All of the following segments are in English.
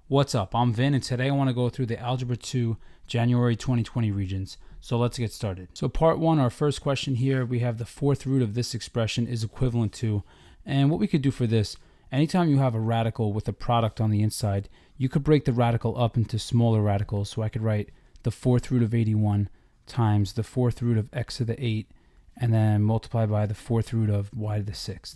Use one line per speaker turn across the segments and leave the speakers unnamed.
What's up? I'm Vin, and today I want to go through the Algebra 2 January 2020 Regents. So let's get started. So part 1, our first question here, we have the fourth root of this expression is equivalent to, and what we could do for this, anytime you have a radical with a product on the inside, you could break the radical up into smaller radicals. So I could write the fourth root of 81 times the fourth root of x to the 8, and then multiply by the fourth root of y to the 6th.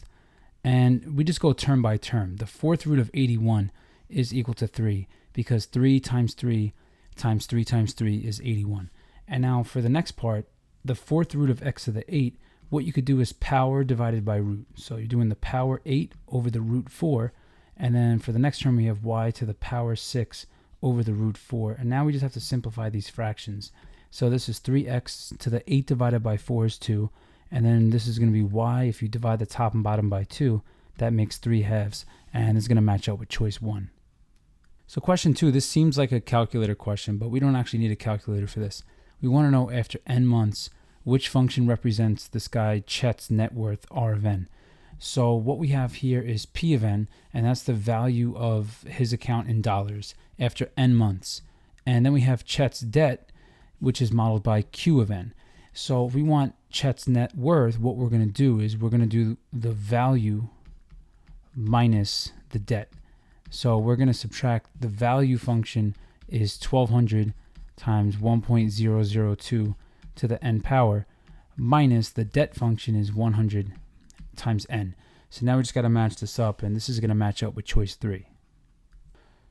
And we just go term by term. The fourth root of 81 is equal to 3 because 3 times 3 times 3 times 3 is 81. And now for the next part, the fourth root of x to the 8, what you could do is power divided by root. So you're doing the power 8 over the root 4. And then for the next term, we have y to the power 6 over the root 4. And now we just have to simplify these fractions. So this is 3x to the 8 divided by 4 is 2. And then this is going to be y. If you divide the top and bottom by 2, that makes 3 halves. And it's going to match up with choice 1. So question 2, this seems like a calculator question, but we don't actually need a calculator for this. We want to know after n months, which function represents this guy Chet's net worth R of n. So what we have here is P of n, and that's the value of his account in dollars after n months. And then we have Chet's debt, which is modeled by Q of n. So if we want Chet's net worth, what we're going to do is we're going to do the value minus the debt. So we're going to subtract the value function is 1200 times 1.002 to the n power minus the debt function is 100 times n. So now we just got to match this up, and this is going to match up with choice 3.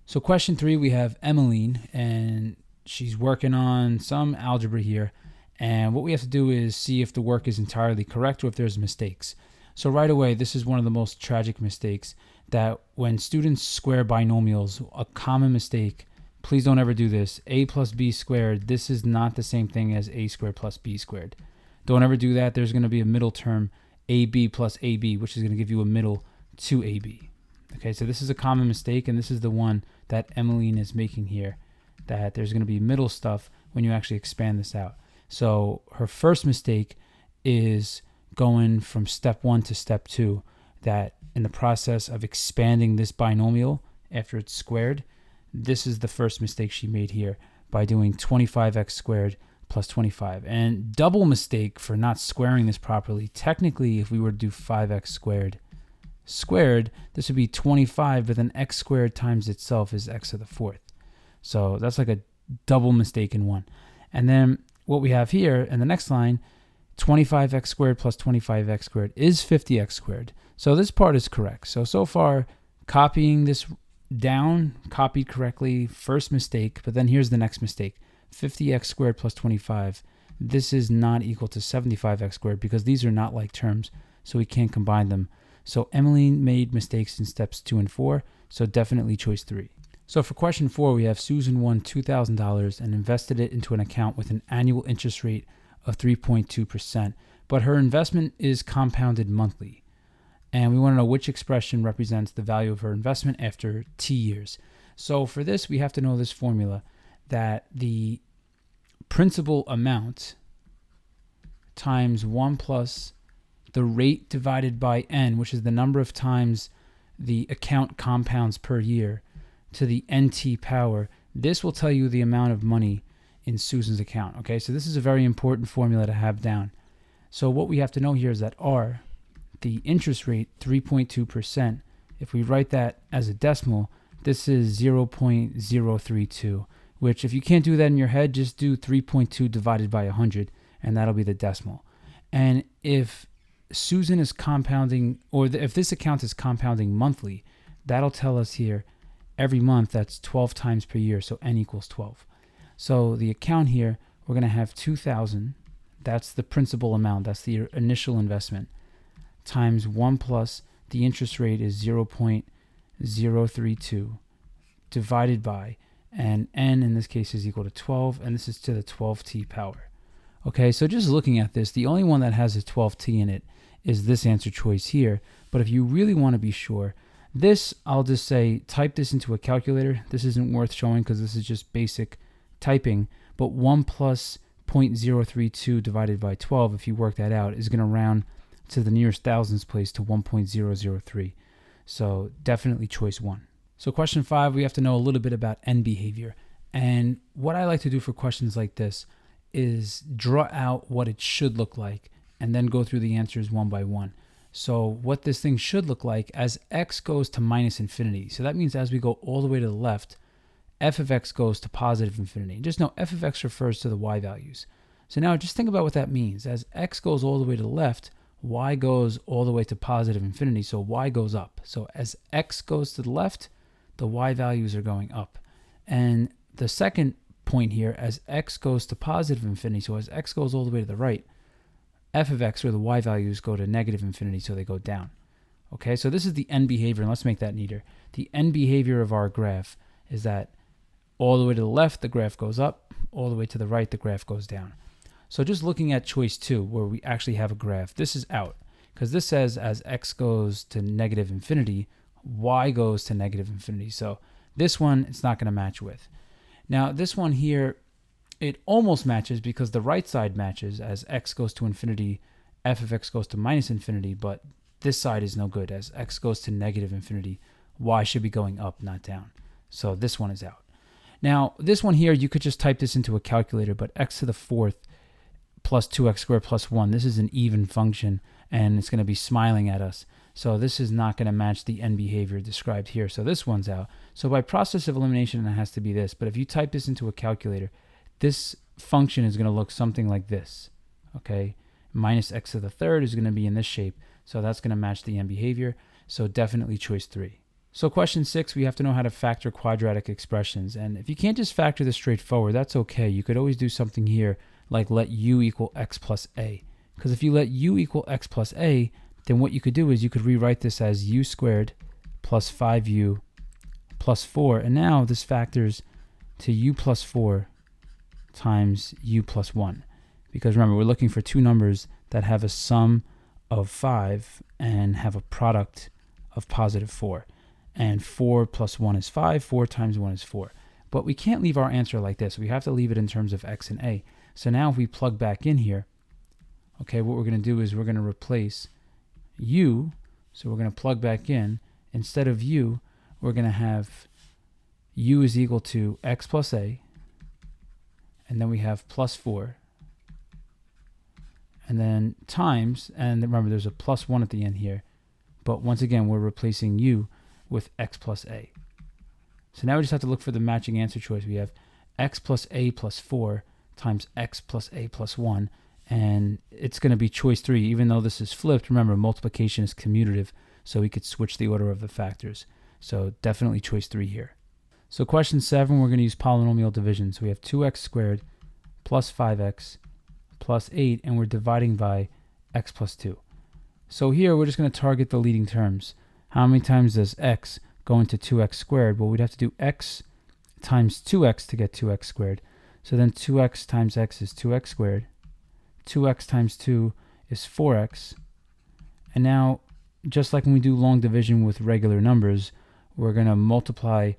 So question 3, we have Emmeline, and she's working on some algebra here. And what we have to do is see if the work is entirely correct or if there's mistakes. So right away, this is one of the most tragic mistakes, that when students square binomials, a common mistake, please don't ever do this. A plus b squared, this is not the same thing as a squared plus b squared. Don't ever do that. There's going to be a middle term, ab plus ab, which is going to give you a middle 2ab. Okay, so this is a common mistake, and this is the one that Emmeline is making here, that there's going to be middle stuff when you actually expand this out. So her first mistake is going from step 1 to step 2, that in the process of expanding this binomial after it's squared, this is the first mistake she made here by doing 25x squared plus 25. And double mistake for not squaring this properly. Technically, if we were to do 5x squared, this would be 25, but then x squared times itself is x to the 4th. So that's like a double mistake in one. And then what we have here in the next line, 25x squared plus 25x squared is 50x squared. So this part is correct. So far, copying this down, copied correctly, first mistake, but then here's the next mistake. 50x squared plus 25, this is not equal to 75x squared because these are not like terms, so we can't combine them. So Emmeline made mistakes in steps 2 and 4, so definitely choice 3. So for question 4, we have Susan won $2,000 and invested it into an account with an annual interest rate of 3.2%, but her investment is compounded monthly. And we want to know which expression represents the value of her investment after t years. So for this, we have to know this formula, that the principal amount times 1 plus the rate divided by n, which is the number of times the account compounds per year, to the nt power. This will tell you the amount of money in Susan's account. Okay, so this is a very important formula to have down. So what we have to know here is that R, the interest rate, 3.2%, if we write that as a decimal, this is 0.032, which if you can't do that in your head, just do 3.2 divided by 100, and that'll be the decimal. And if Susan is compounding, or if this account is compounding monthly, that'll tell us here every month that's 12 times per year, so n equals 12. So the account here, we're going to have 2,000, that's the principal amount, that's the initial investment, times 1 plus the interest rate is 0.032 divided by, and n in this case is equal to 12, and this is to the 12t power. Okay, so just looking at this, the only one that has a 12t in it is this answer choice here. But if you really want to be sure, this, I'll just say, type this into a calculator. This isn't worth showing because this is just basic typing, but 1 plus 0.032 divided by 12, if you work that out, is going to round to the nearest thousands place to 1.003. So definitely choice 1. So question 5, we have to know a little bit about end behavior. And what I like to do for questions like this is draw out what it should look like and then go through the answers one by one. So what this thing should look like as x goes to minus infinity. So that means as we go all the way to the left, f of x goes to positive infinity. Just know f of x refers to the y values. So now just think about what that means. As x goes all the way to the left, y goes all the way to positive infinity, so y goes up. So as x goes to the left, the y values are going up. And the second point here, as x goes to positive infinity, so as x goes all the way to the right, f of x, or the y values, go to negative infinity, so they go down. Okay, so this is the end behavior, and let's make that neater. The end behavior of our graph is that all the way to the left, the graph goes up, all the way to the right, the graph goes down. So just looking at choice 2, where we actually have a graph, this is out, because this says as x goes to negative infinity, y goes to negative infinity. So this one, it's not going to match with. Now this one here, it almost matches because the right side matches. As x goes to infinity, f of x goes to minus infinity, but this side is no good. As x goes to negative infinity, y should be going up, not down. So this one is out. Now this one here, you could just type this into a calculator, but x to the 4th plus 2x squared plus 1, this is an even function, and it's going to be smiling at us. So this is not going to match the end behavior described here. So this one's out. So by process of elimination, it has to be this. But if you type this into a calculator, this function is going to look something like this. Okay, minus x to the 3rd is going to be in this shape. So that's going to match the end behavior. So definitely choice 3. So question 6, we have to know how to factor quadratic expressions. And if you can't just factor this straightforward, that's okay. You could always do something here like let u equal x plus a. Because if you let u equal x plus a, then what you could do is you could rewrite this as u squared plus 5u plus 4. And now this factors to u plus 4 times u plus 1. Because remember, we're looking for two numbers that have a sum of 5 and have a product of positive 4. And 4 plus 1 is 5. 4 times 1 is 4. But we can't leave our answer like this. We have to leave it in terms of x and a. So now if we plug back in here, okay, what we're going to do is we're going to replace u. So we're going to plug back in. Instead of u, we're going to have u is equal to x plus a. And then we have plus 4. And then times, and remember there's a plus 1 at the end here. But once again, we're replacing u with x plus a. So now we just have to look for the matching answer choice. We have x plus a plus 4 times x plus a plus 1. And it's going to be choice 3. Even though this is flipped, remember multiplication is commutative, so we could switch the order of the factors. So definitely choice 3 here. So question 7, we're going to use polynomial division. So we have 2x squared plus 5x plus 8, and we're dividing by x plus 2. So here we're just going to target the leading terms. How many times does x go into 2x squared? Well, we'd have to do x times 2x to get 2x squared. So then 2x times x is 2x squared. 2x times 2 is 4x. And now, just like when we do long division with regular numbers, we're going to multiply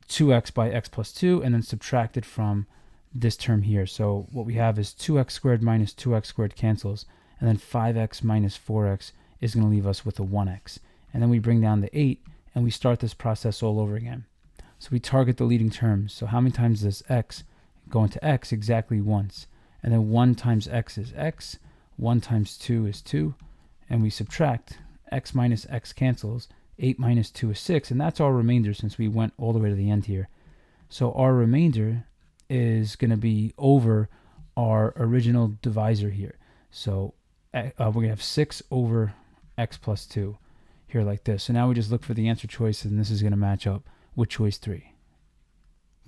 2x by x plus 2 and then subtract it from this term here. So what we have is 2x squared minus 2x squared cancels, and then 5x minus 4x is going to leave us with a 1x. And then we bring down the 8, and we start this process all over again. So we target the leading terms. So how many times does x go into x? Exactly once. And then 1 times x is x, 1 times 2 is 2, and we subtract. X minus x cancels, 8 minus 2 is 6, and that's our remainder since we went all the way to the end here. So our remainder is going to be over our original divisor here. So we're going to have 6 over x plus 2 here like this. So now we just look for the answer choice, and this is going to match up with choice 3.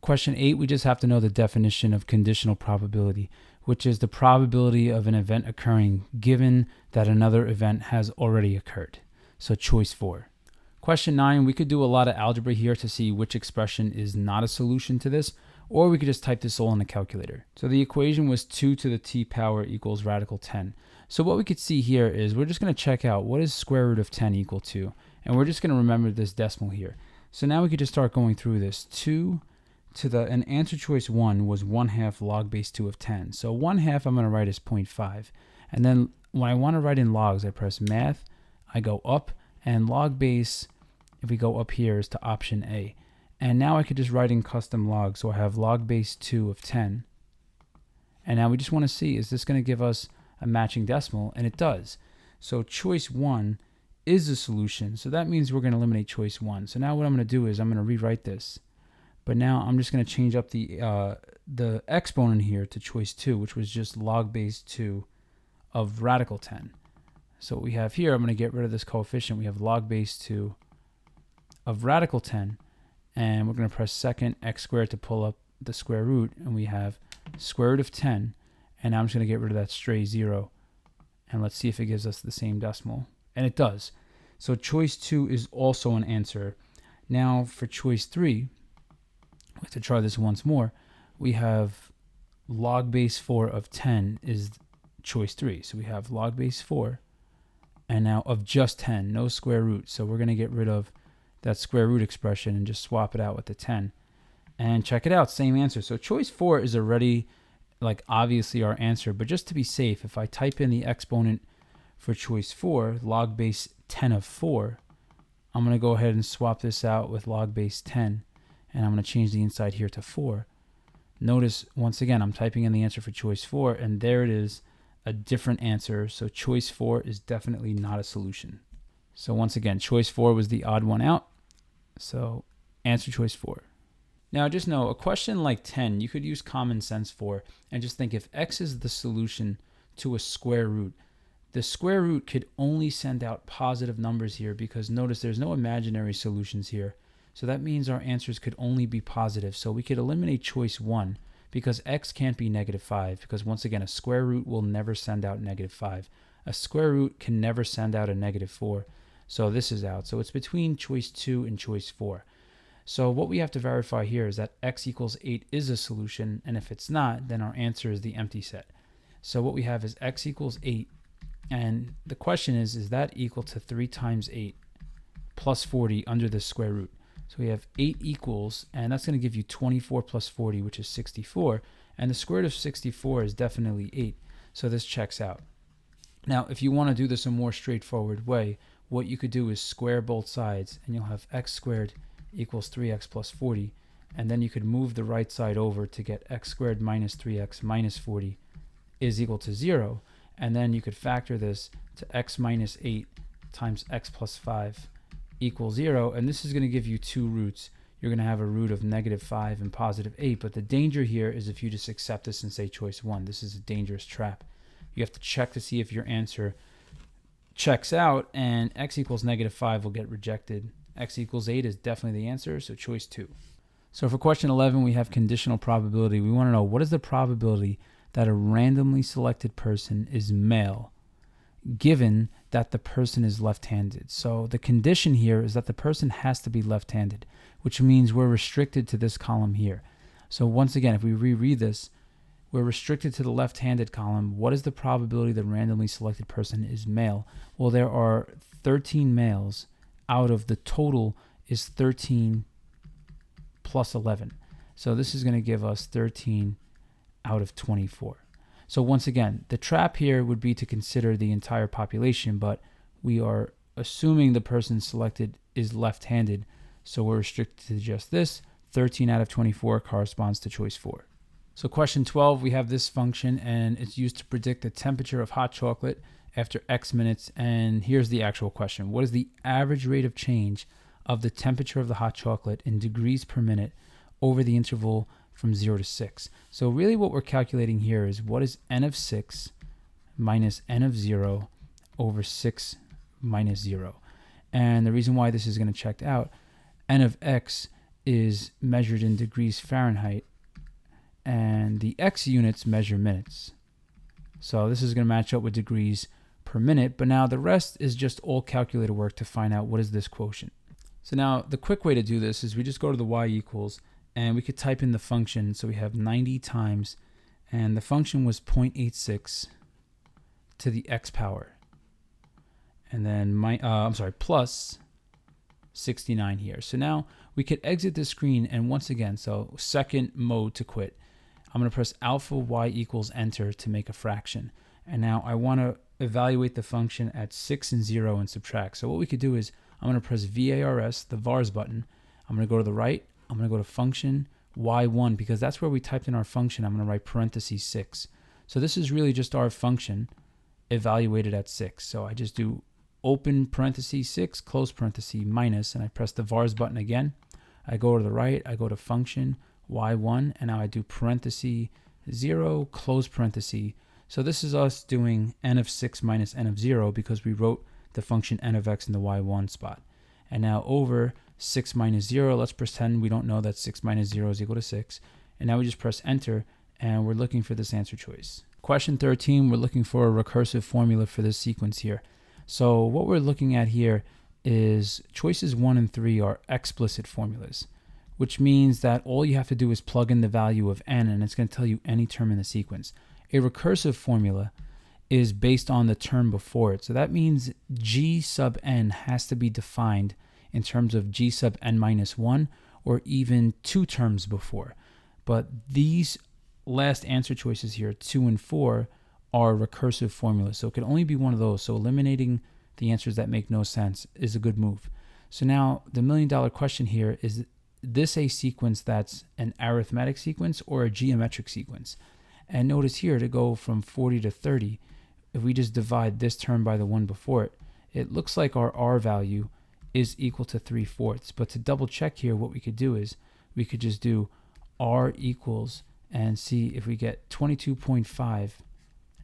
Question 8, we just have to know the definition of conditional probability, which is the probability of an event occurring given that another event has already occurred. So choice 4. Question 9, we could do a lot of algebra here to see which expression is not a solution to this, or we could just type this all in the calculator. So the equation was 2 to the t power equals radical 10. So what we could see here is we're just going to check out what is square root of 10 equal to, and we're just going to remember this decimal here. So now we could just start going through this. 2 to the, and answer choice 1 was 1/2 log base 2 of 10. So 1/2 I'm going to write as 0.5. And then when I want to write in logs, I press math, I go up, and log base if we go up here, is to option A. And now I could just write in custom log. So I have log base 2 of 10. And now we just want to see, is this going to give us a matching decimal? And it does. So choice 1 is the solution. So that means we're going to eliminate choice 1. So now what I'm going to do is I'm going to rewrite this. But now I'm just going to change up the exponent here to choice 2, which was just log base 2 of radical 10. So what we have here, I'm going to get rid of this coefficient. We have log base 2 of radical 10. And we're going to press second x squared to pull up the square root. And we have square root of 10. And now I'm just going to get rid of that stray 0. And let's see if it gives us the same decimal. And it does. So choice 2 is also an answer. Now for choice 3, we have to try this once more. We have log base 4 of 10 is choice 3. So we have log base 4. And now of just 10, no square root. So we're going to get rid of that square root expression and just swap it out with the 10. And check it out, same answer. So choice 4 is already like obviously our answer, but just to be safe, if I type in the exponent for choice 4, log base 10 of 4, I'm going to go ahead and swap this out with log base 10, and I'm going to change the inside here to 4. Notice, once again, I'm typing in the answer for choice 4, and there it is, a different answer. So choice 4 is definitely not a solution. So once again, choice 4 was the odd one out. So answer choice 4. Now just know, a question like 10, you could use common sense for, and just think if x is the solution to a square root, the square root could only send out positive numbers here, because notice there's no imaginary solutions here. So that means our answers could only be positive. So we could eliminate choice 1 because x can't be -5, because once again, a square root will never send out -5. A square root can never send out a -4. So this is out. So it's between choice 2 and choice 4. So what we have to verify here is that x equals 8 is a solution, and if it's not, then our answer is the empty set. So what we have is x equals 8, and the question is that equal to 3 times 8 plus 40 under the square root? So we have 8 equals, and that's going to give you 24 plus 40, which is 64, and the square root of 64 is definitely 8, so this checks out. Now, if you want to do this a more straightforward way, what you could do is square both sides, and you'll have x squared equals 3x plus 40, and then you could move the right side over to get x squared minus 3x minus 40 is equal to 0, and then you could factor this to x minus 8 times x plus 5 equals 0, and this is going to give you two roots. You're going to have a root of -5 and +8, but the danger here is if you just accept this and say choice 1. This is a dangerous trap. You have to check to see if your answer checks out, and x equals -5 will get rejected. X equals 8 is definitely the answer, so choice 2. So for question 11, we have conditional probability. We want to know, what is the probability that a randomly selected person is male, given that the person is left-handed? So the condition here is that the person has to be left-handed, which means we're restricted to this column here. So once again, if we reread this, we're restricted to the left-handed column. What is the probability that a randomly selected person is male? Well, there are 13 males out of the total is 13 plus 11. So this is going to give us 13 out of 24. So once again, the trap here would be to consider the entire population, but we are assuming the person selected is left-handed, so we're restricted to just this. 13 out of 24 corresponds to choice 4. So question 12, we have this function, and it's used to predict the temperature of hot chocolate after X minutes. And here's the actual question. What is the average rate of change of the temperature of the hot chocolate in degrees per minute over the interval from 0 to 6? So really what we're calculating here is what is n of 6 minus n of 0 over 6 minus 0. And the reason why this is going to check out, n of x is measured in degrees Fahrenheit, and the x units measure minutes. So this is going to match up with degrees per minute, but now the rest is just all calculator work to find out what is this quotient. So now the quick way to do this is we just go to the y equals, and we could type in the function. So we have 90 times, and the function was 0.86 to the x power, and then plus 69 here. So now we could exit the screen, and once again, so second mode to quit, I'm going to press alpha y equals enter to make a fraction. And now I want to evaluate the function at 6 and 0 and subtract. So what we could do is I'm going to press VARS, the VARS button. I'm going to go to the right. I'm going to go to function y1 because that's where we typed in our function. I'm going to write parentheses 6. So this is really just our function evaluated at 6. So I just do open parentheses 6, close parentheses minus, and I press the VARS button again. I go to the right, I go to function y1, and now I do parentheses 0, close parentheses. So this is us doing n of 6 minus n of 0 because we wrote the function n of x in the y1 spot. And now over 6 minus 0, let's pretend we don't know that 6 minus 0 is equal to 6. And now we just press enter, and we're looking for this answer choice. Question 13, we're looking for a recursive formula for this sequence here. So what we're looking at here is choices 1 and 3 are explicit formulas, which means that all you have to do is plug in the value of n, and it's going to tell you any term in the sequence. A recursive formula is based on the term before it. So that means g sub n has to be defined in terms of g sub n minus 1 or even 2 terms before. But these last answer choices here, 2 and 4, are recursive formulas. So it can only be one of those. So eliminating the answers that make no sense is a good move. So now the $1 million question here is this a sequence that's an arithmetic sequence or a geometric sequence? And notice here to go from 40 to 30, if we just divide this term by the one before it, it looks like our r value is equal to 3/4. But to double check here, what we could do is we could just do r equals and see if we get 22.5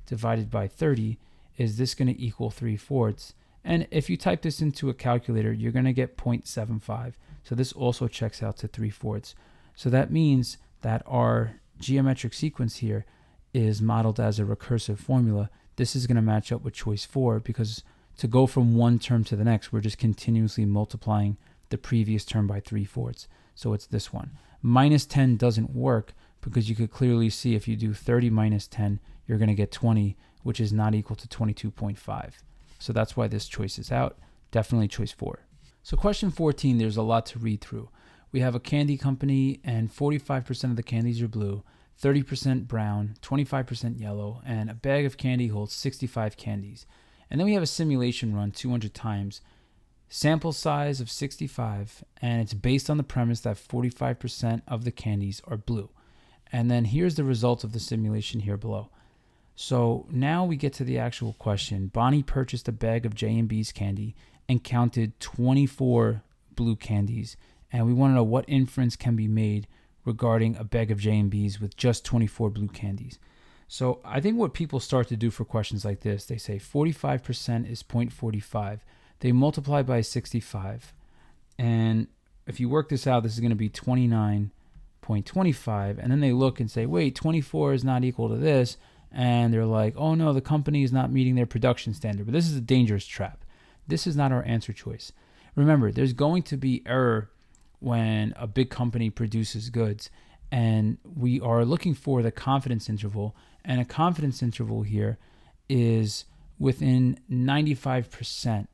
divided by 30, is this going to equal 3/4? And if you type this into a calculator, you're going to get 0.75. So this also checks out to 3/4. So that means that our geometric sequence here is modeled as a recursive formula. This is going to match up with choice 4 because to go from one term to the next, we're just continuously multiplying the previous term by 3/4. So it's this one. Minus 10 doesn't work because you could clearly see if you do 30 minus 10, you're going to get 20, which is not equal to 22.5. So that's why this choice is out. Definitely choice 4. So question 14, there's a lot to read through. We have a candy company and 45% of the candies are blue, 30% brown, 25% yellow, and a bag of candy holds 65 candies. And then we have a simulation run 200 times, sample size of 65, and it's based on the premise that 45% of the candies are blue. And then here's the results of the simulation here below. So now we get to the actual question. Bonnie purchased a bag of J&B's candy and counted 24 blue candies. And we want to know what inference can be made regarding a bag of J&B's with just 24 blue candies. So I think what people start to do for questions like this, they say 45% is 0.45. They multiply by 65. And if you work this out, this is going to be 29.25. And then they look and say, wait, 24 is not equal to this. And they're like, oh no, the company is not meeting their production standard. But this is a dangerous trap. This is not our answer choice. Remember, there's going to be error when a big company produces goods. And we are looking for the confidence interval. And a confidence interval here is within 95%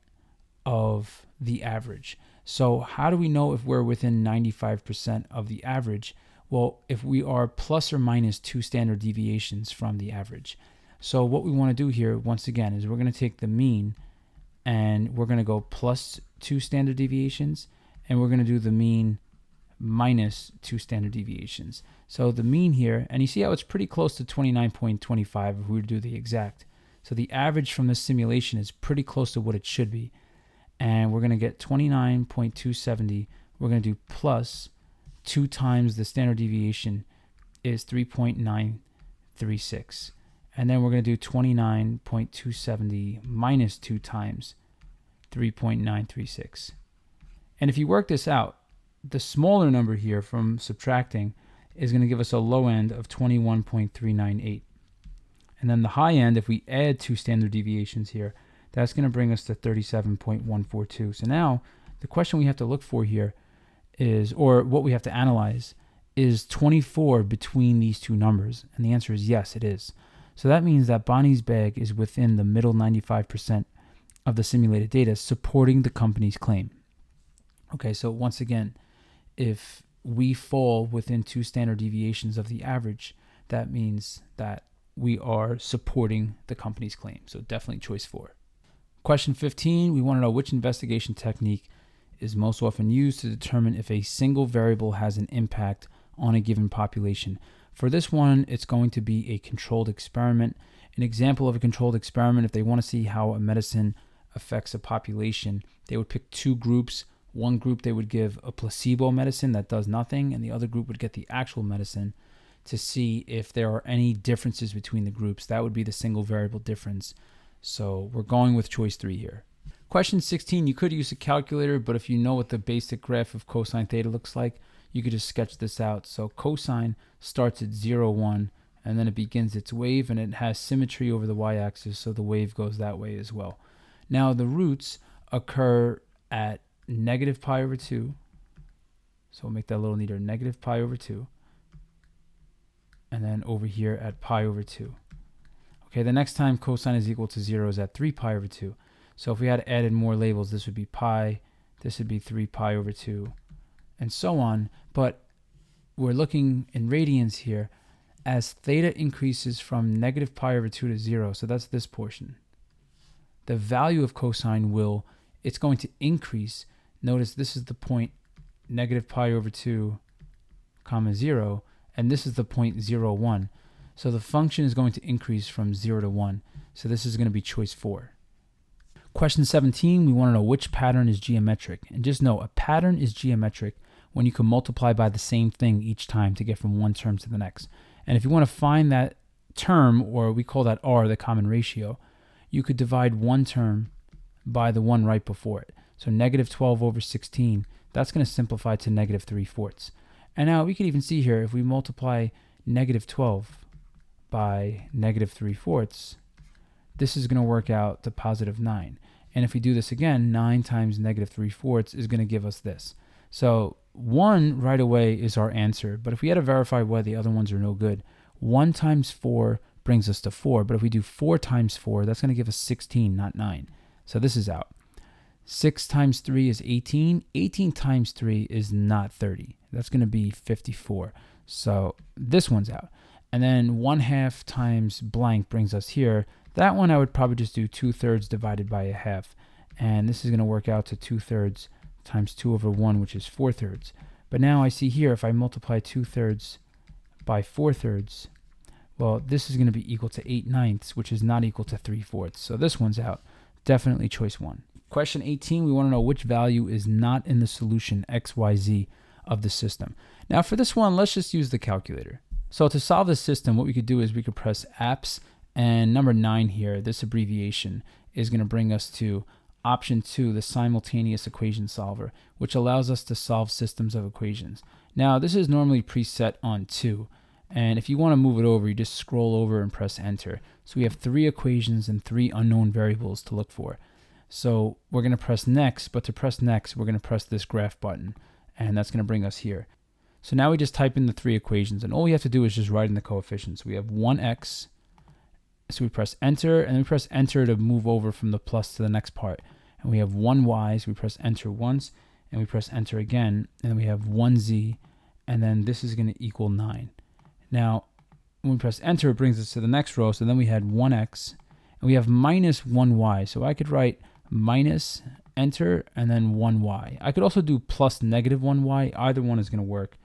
of the average. So how do we know if we're within 95% of the average? Well, if we are plus or minus 2 standard deviations from the average. So what we want to do here, once again, is we're going to take the mean and we're going to go plus 2 standard deviations, and we're going to do the mean minus 2 standard deviations. So the mean here, and you see how it's pretty close to 29.25 if we were to do the exact. So the average from this simulation is pretty close to what it should be. And we're going to get 29.270. We're going to do plus 2 times the standard deviation is 3.936. And then we're going to do 29.270 minus 2 times 3.936. And if you work this out, the smaller number here from subtracting is going to give us a low end of 21.398. And then the high end, if we add 2 standard deviations here, that's going to bring us to 37.142. So now the question we have to look for here is, or what we have to analyze, is 24 between these two numbers? And the answer is yes, it is. So that means that Bonnie's bag is within the middle 95% of the simulated data supporting the company's claim. Okay, so once again, if we fall within 2 standard deviations of the average, that means that we are supporting the company's claim. So definitely choice 4. Question 15, we want to know which investigation technique is most often used to determine if a single variable has an impact on a given population. For this one, it's going to be a controlled experiment. An example of a controlled experiment, if they want to see how a medicine affects a population, they would pick two groups. One group they would give a placebo medicine that does nothing, and the other group would get the actual medicine to see if there are any differences between the groups. That would be the single variable difference. So we're going with choice 3 here. Question 16, you could use a calculator, but if you know what the basic graph of cosine theta looks like, you could just sketch this out. So cosine starts at 0, 1, and then it begins its wave, and it has symmetry over the y-axis, so the wave goes that way as well. Now the roots occur at negative pi over 2, so we'll make that a little neater, negative pi over 2, and then over here at pi over 2. Okay, the next time cosine is equal to 0 is at 3 pi over 2. So if we had added more labels, this would be pi, this would be 3 pi over 2, and so on. But we're looking in radians here. As theta increases from negative pi over 2 to 0, so that's this portion, the value of cosine it's going to increase. Notice this is the point negative pi over 2, comma 0, and this is the point 0, 1. So the function is going to increase from 0 to 1. So this is going to be choice 4. Question 17, we want to know which pattern is geometric. And just know a pattern is geometric when you can multiply by the same thing each time to get from one term to the next. And if you want to find that term, or we call that R, the common ratio, you could divide one term by the one right before it. So negative 12 over 16, that's going to simplify to negative 3/4. And now we could even see here, if we multiply negative 12 by negative 3/4, this is going to work out to positive 9. And if we do this again, 9 times negative 3/4 is going to give us this. So 1 right away is our answer. But if we had to verify why the other ones are no good, 1 times 4 brings us to 4. But if we do 4 times 4, that's going to give us 16, not 9. So this is out. 6 times 3 is 18. 18 times 3 is not 30. That's going to be 54. So this one's out. And then 1/2 times blank brings us here. That one I would probably just do 2/3 divided by 1/2. And this is going to work out to 2/3 times 2 over 1, which is 4/3. But now I see here, if I multiply 2/3 by 4/3, well, this is going to be equal to 8/9, which is not equal to 3/4. So this one's out. Definitely choice 1. Question 18, we want to know which value is not in the solution x, y, z of the system. Now for this one, let's just use the calculator. So to solve this system, what we could do is we could press apps, and number 9 here, this abbreviation, is going to bring us to option 2, the simultaneous equation solver, which allows us to solve systems of equations. Now this is normally preset on 2, and if you want to move it over, you just scroll over and press enter. So we have 3 equations and 3 unknown variables to look for. So we're going to press next, but to press next, we're going to press this graph button, and that's going to bring us here. So now we just type in the 3 equations, and all we have to do is just write in the coefficients. We have 1x, so we press enter, and then we press enter to move over from the plus to the next part. And we have 1y, so we press enter once, and we press enter again, and then we have 1z, and then this is going to equal 9. Now, when we press enter, it brings us to the next row, so then we had 1x, and we have minus 1y, so I could write minus, enter, and then 1y. I could also do plus negative 1y. Either one is going to work.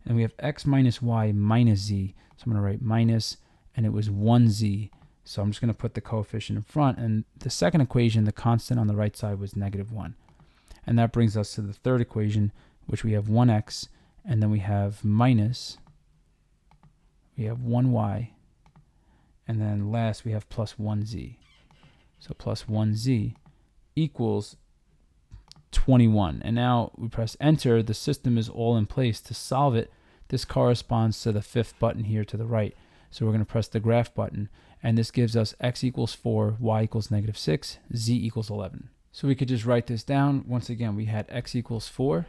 And we have x minus y minus z. So I'm going to write minus, and it was 1z. So I'm just going to put the coefficient in front. And the second equation, the constant on the right side, was negative 1. And that brings us to the third equation, which we have 1x, and then we have minus, we have 1y, and then last we have plus 1z. So plus 1z equals 21. And now we press enter. The system is all in place. To solve it, this corresponds to the 5th button here to the right. So we're going to press the graph button, and this gives us x equals 4, y equals negative 6, z equals 11. So we could just write this down. Once again, we had x equals 4,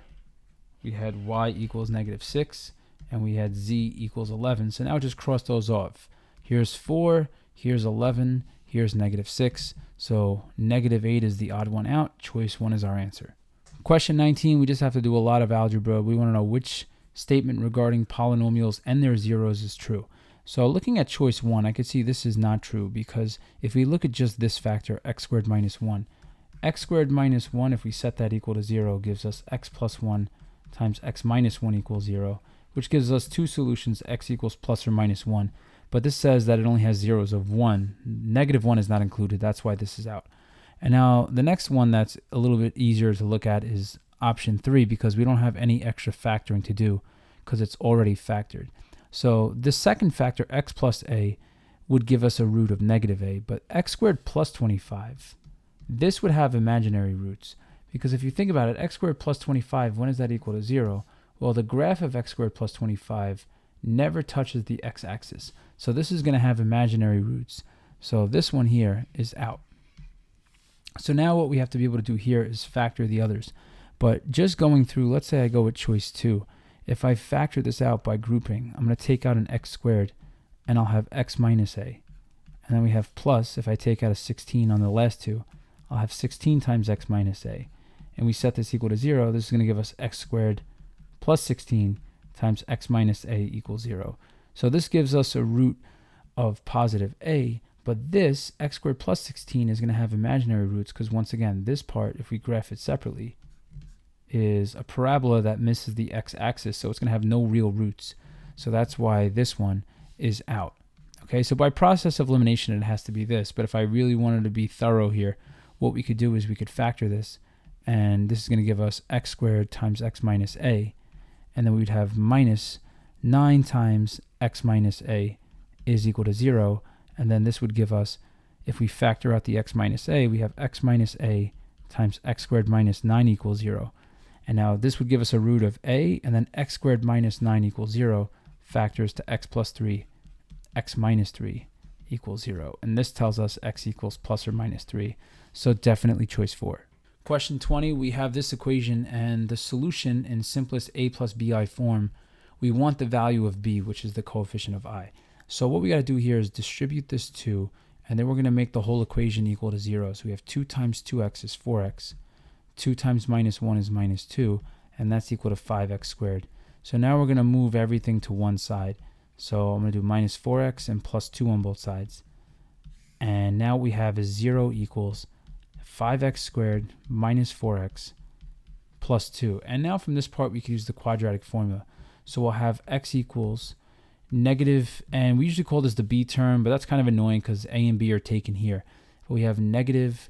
we had y equals negative 6, and we had z equals 11. So now just cross those off. Here's 4, here's 11, here's negative 6. So negative 8 is the odd one out. Choice 1 is our answer. Question 19, we just have to do a lot of algebra. We want to know which statement regarding polynomials and their zeros is true. So looking at choice 1, I could see this is not true, because if we look at just this factor, x squared minus 1, x squared minus 1, if we set that equal to 0, gives us x plus 1 times x minus 1 equals 0, which gives us two solutions, x equals plus or minus 1. But this says that it only has zeros of 1. Negative 1 is not included. That's why this is out. And now the next one that's a little bit easier to look at is option 3, because we don't have any extra factoring to do because it's already factored. So the second factor, x plus a, would give us a root of negative a, but x squared plus 25, this would have imaginary roots, because if you think about it, x squared plus 25, when is that equal to 0? Well, the graph of x squared plus 25 never touches the x-axis. So this is going to have imaginary roots. So this one here is out. So now what we have to be able to do here is factor the others. But just going through, let's say I go with choice 2. If I factor this out by grouping, I'm going to take out an x squared, and I'll have x minus a. And then we have plus, if I take out a 16 on the last two, I'll have 16 times x minus a. And we set this equal to 0. This is going to give us x squared plus 16 times x minus a equals 0. So this gives us a root of positive a, but this x squared plus 16 is going to have imaginary roots, because once again, this part, if we graph it separately, is a parabola that misses the x-axis, so it's going to have no real roots. So that's why this one is out. Okay, so by process of elimination, it has to be this, but if I really wanted to be thorough here, what we could do is we could factor this, and this is going to give us x squared times x minus a, and then we'd have minus 9 times x minus a is equal to 0, and then this would give us, if we factor out the x minus a, we have x minus a times x squared minus 9 equals 0. And now this would give us a root of a, and then x squared minus 9 equals 0 factors to x plus 3, x minus 3 equals 0. And this tells us x equals plus or minus 3. So definitely choice 4. Question 20, we have this equation and the solution in simplest a plus bi form. We want the value of b, which is the coefficient of I. So what we got to do here is distribute this 2, and then we're going to make the whole equation equal to 0. So we have 2 times 2x is 4x. 2 times minus 1 is minus 2, and that's equal to 5x squared. So now we're going to move everything to one side. So I'm going to do minus 4x and plus 2 on both sides. And now we have is 0 equals 5x squared minus 4x plus 2. And now from this part, we can use the quadratic formula. So we'll have x equals negative, and we usually call this the b term, but that's kind of annoying because a and b are taken here. But we have negative,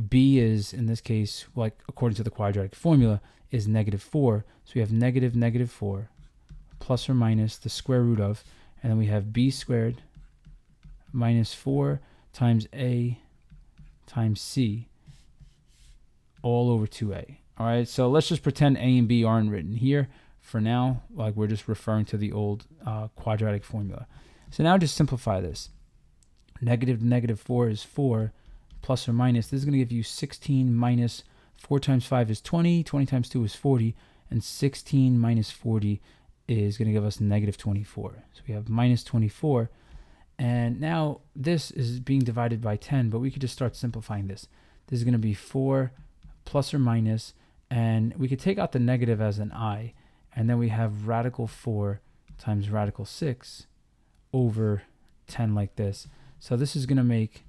b is, in this case, like according to the quadratic formula, is negative 4. So we have negative negative 4 plus or minus the square root of, and then we have b squared minus 4 times a times c all over 2a. All right, so let's just pretend a and b aren't written here for now, like we're just referring to the old quadratic formula. So now just simplify this. Negative negative 4 is 4 plus or minus. This is going to give you 16 minus 4 times 5 is 20. 20 times 2 is 40. And 16 minus 40 is going to give us negative 24. So we have minus 24. And now this is being divided by 10, but we could just start simplifying this. This is going to be 4 plus or minus, and we could take out the negative as an I, and then we have radical 4 times radical 6 over 10 like this. So this is going to make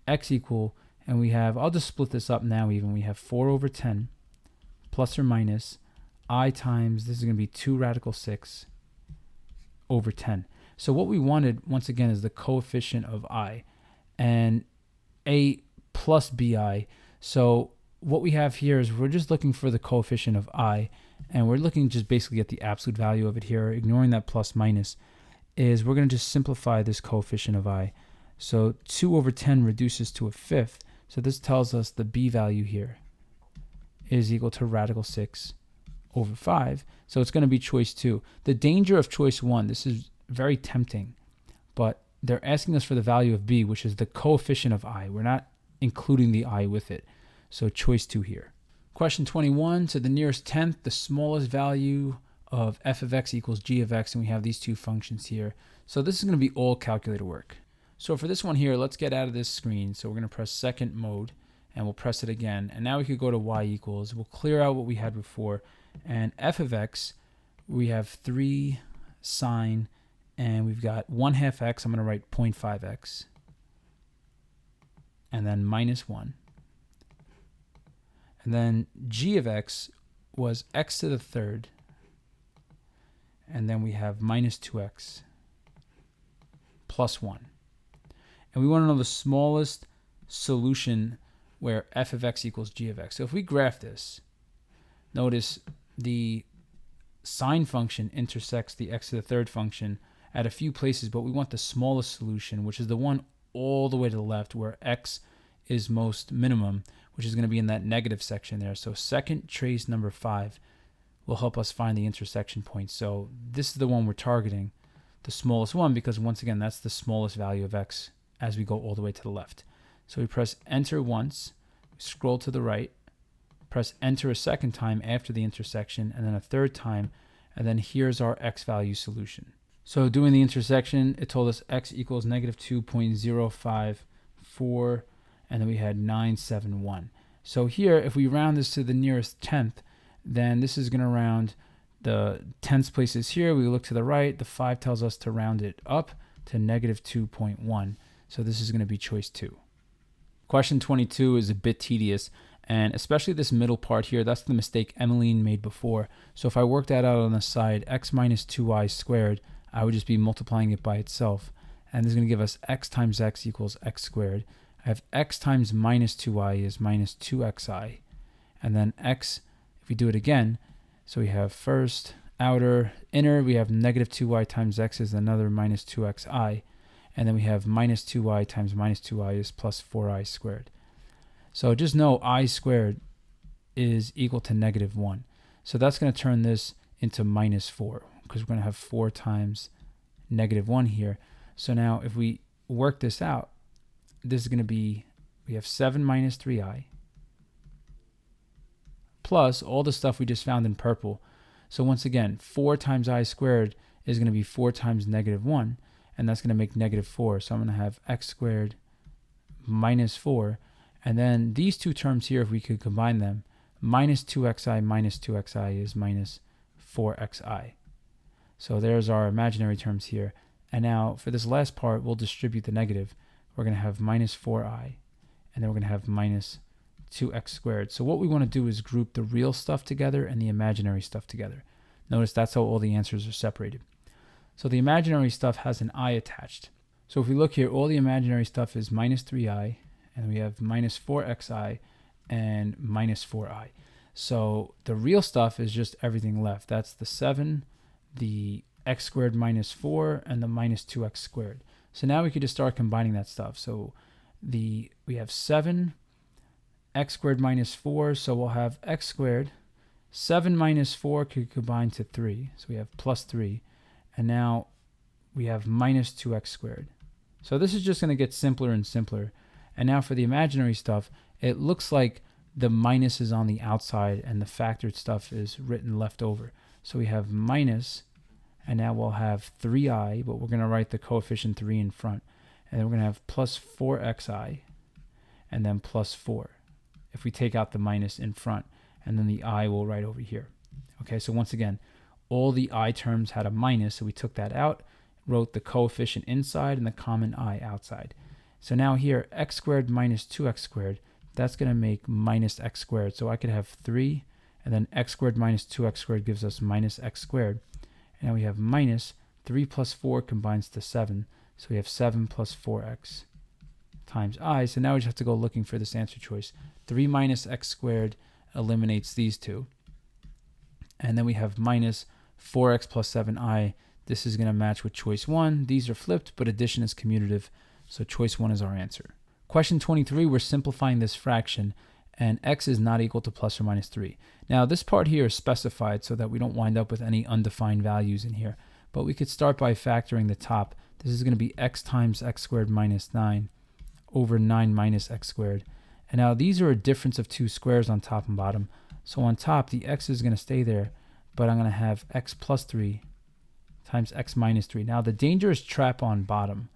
x equal, and we have, I'll just split this up now even, we have 4 over 10 plus or minus I times, this is going to be 2 radical 6 over 10. So what we wanted, once again, is the coefficient of I, and a plus bi. So what we have here is we're just looking for the coefficient of I, and we're looking just basically at the absolute value of it here, ignoring that plus minus, is we're going to just simplify this coefficient of I. So 2 over 10 reduces to a fifth, so this tells us the b value here is equal to radical 6 over 5, so it's going to be choice 2. The danger of choice 1, this is very tempting, but they're asking us for the value of b, which is the coefficient of I. We're not including the I with it, so choice 2 here. Question 21, to the nearest tenth, the smallest value of f of x equals g of x, and we have these two functions here. So this is going to be all calculator work. So for this one here, let's get out of this screen. So we're going to press second mode, and we'll press it again. And now we could go to y equals. We'll clear out what we had before. And f of x, we have 3 sine, and we've got 1/2 x. I'm going to write 0.5x. And then minus 1. And then g of x was x to the third. And then we have minus 2x plus 1. And we want to know the smallest solution where f of x equals g of x. So if we graph this, notice the sine function intersects the x to the third function at a few places, but we want the smallest solution, which is the one all the way to the left where x is most minimum, which is going to be in that negative section there. So second trace number 5 will help us find the intersection point. So this is the one we're targeting, the smallest one, because once again, that's the smallest value of x as we go all the way to the left. So we press enter once, scroll to the right, press enter a second time after the intersection, and then a third time, and then here's our x value solution. So doing the intersection, it told us x equals negative 2.054, and then we had 971. So here, if we round this to the nearest tenth, then this is going to round the tenths places here. We look to the right, the 5 tells us to round it up to negative 2.1. So this is going to be choice 2. Question 22 is a bit tedious, and especially this middle part here, that's the mistake Emmeline made before. So if I work that out on the side, x minus 2y squared, I would just be multiplying it by itself. And this is going to give us x times x equals x squared. I have x times minus 2y is minus 2xi. And then x, if we do it again, so we have first, outer, inner, we have negative 2y times x is another minus 2xi. And then we have minus 2y times minus 2y is plus 4i squared. So just know I squared is equal to negative 1. So that's going to turn this into minus 4, because we're going to have 4 times negative 1 here. So now if we work this out, this is going to be, we have 7 minus 3i plus all the stuff we just found in purple. So once again, 4 times I squared is going to be 4 times negative 1, and that's going to make negative 4. So I'm going to have x squared minus 4. And then these two terms here, if we could combine them, minus 2xi is minus 4xi. So there's our imaginary terms here. And now for this last part, we'll distribute the negative. We're going to have minus 4i, and then we're going to have minus 2x squared. So what we want to do is group the real stuff together and the imaginary stuff together. Notice that's how all the answers are separated. So the imaginary stuff has an I attached. So if we look here, all the imaginary stuff is minus 3i, and we have minus 4xi and minus 4i. So the real stuff is just everything left. That's the 7, the x squared minus 4, and the minus 2x squared. So now we could just start combining that stuff. So we have 7, x squared minus 4, so we'll have x squared. 7 minus 4 could combine to 3, so we have plus 3. And now we have minus 2x squared. So this is just going to get simpler and simpler. And now for the imaginary stuff, it looks like the minus is on the outside and the factored stuff is written left over. So we have minus, and now we'll have 3i, but we're going to write the coefficient 3 in front. And then we're going to have plus 4xi, and then plus 4. If we take out the minus in front, and then the I will write over here. Okay, so once again, all the I terms had a minus, so we took that out, wrote the coefficient inside and the common I outside. So now here, x squared minus 2x squared, that's going to make minus x squared. So I could have 3, and then x squared minus 2x squared gives us minus x squared. And now we have minus 3 plus 4 combines to 7. So we have 7 plus 4x times I. So now we just have to go looking for this answer choice. 3 minus x squared eliminates these two. And then we have minus 4x plus 7i. This is going to match with choice 1. These are flipped, but addition is commutative. So choice 1 is our answer. Question 23, we're simplifying this fraction, and x is not equal to plus or minus 3. Now this part here is specified so that we don't wind up with any undefined values in here. But we could start by factoring the top. This is going to be x times x squared minus 9 over 9 minus x squared. And now these are a difference of two squares on top and bottom. So on top, the x is going to stay there, but I'm going to have x plus 3 times x minus 3. Now the dangerous trap on bottom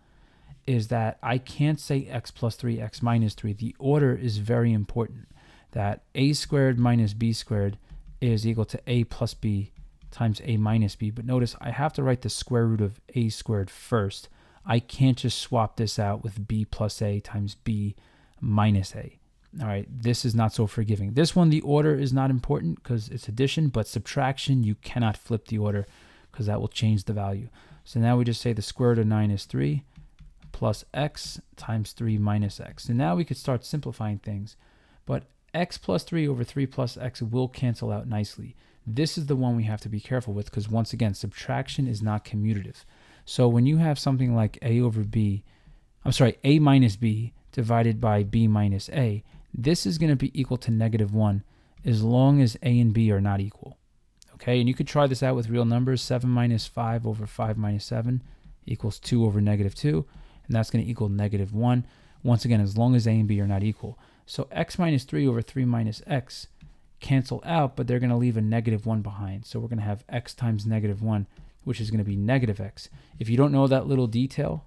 is that I can't say x plus 3, x minus 3. The order is very important, that a squared minus b squared is equal to a plus b times a minus b. But notice I have to write the square root of a squared first. I can't just swap this out with b plus a times b minus a. All right, this is not so forgiving. This one, the order is not important because it's addition, but subtraction, you cannot flip the order because that will change the value. So now we just say the square root of 9 is 3 plus x times 3 minus x. And now we could start simplifying things. But x plus 3 over 3 plus x will cancel out nicely. This is the one we have to be careful with because, once again, subtraction is not commutative. So when you have something like a minus b divided by b minus a, this is going to be equal to -1 as long as a and b are not equal. Okay, and you could try this out with real numbers. 7 minus 5 over 5 minus 7 equals 2 over -2, and that's going to equal -1. Once again, as long as a and b are not equal. So x minus 3 over 3 minus x cancel out, but they're going to leave a -1 behind. So we're going to have x times -1, which is going to be -x. If you don't know that little detail,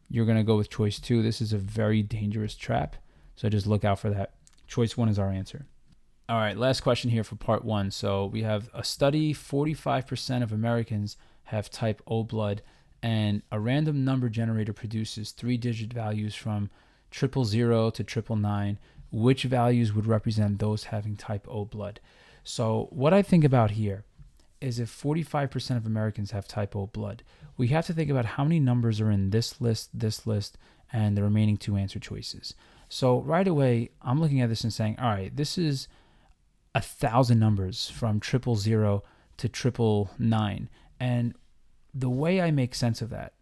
you're going to go with choice 2. This is a very dangerous trap, so just look out for that. Choice 1 is our answer. All right, last question here for part 1. So we have a study, 45% of Americans have type O blood, and a random number generator produces 3-digit values from 000 to 999. Which values would represent those having type O blood? So what I think about here is, if 45% of Americans have type O blood, we have to think about how many numbers are in this list, and the remaining 2 answer choices. So right away, I'm looking at this and saying, all right, this is 1,000 numbers from 000 to 999. And the way I make sense of that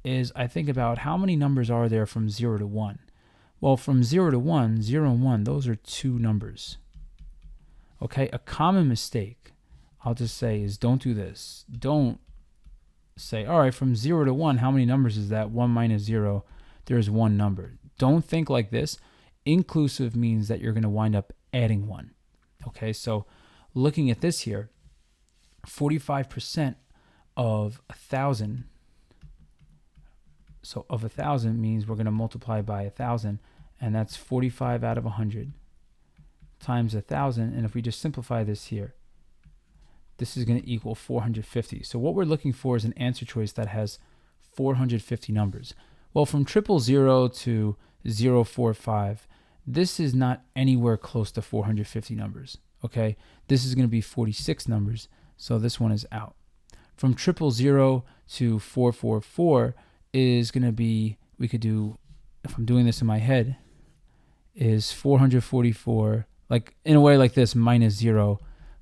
is I think about how many numbers are there from 0 to 1. Well, from 0 to 1, 0 and 1, those are 2 numbers. Okay, a common mistake, I'll just say, is don't do this. Don't say, all right, from 0 to 1, how many numbers is that? 1 minus 0, there's 1 number. Don't think like this. Inclusive means that you're going to wind up adding 1. Okay, so looking at this here, 45% of 1,000, so of 1,000 means we're going to multiply by 1,000, and that's 45 out of 100 times 1,000. And if we just simplify this here, this is going to equal 450. So what we're looking for is an answer choice that has 450 numbers. Well, from 000 to 045, this is not anywhere close to 450 numbers. Okay, this is going to be 46 numbers, so this one is out. From 000 to 444 is going to be, we could do, if I'm doing this in my head, is 444, like in a way like this, minus 0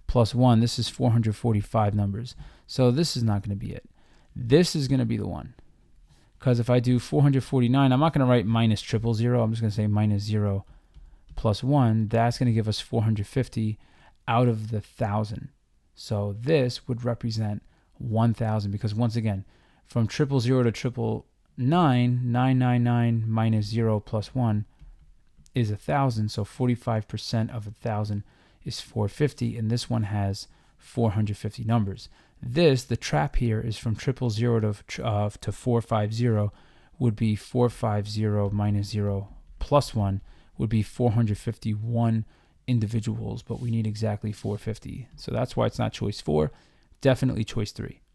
plus 1. This is 445 numbers. So this is not going to be it. This is going to be the one. Because if I do 449, I'm not going to write minus 000. I'm just going to say minus 0 plus 1. That's going to give us 450 out of the 1,000. So this would represent 1,000, because once again, from 000 to 999, 999 minus 0 plus 1 is 1,000. So 45% of 1,000 is 450, and this one has 450 numbers. This, the trap here, is from 000 to 450 would be 450 minus 0 plus 1 would be 451 individuals, but we need exactly 450. So that's why it's not choice 4, definitely choice 3.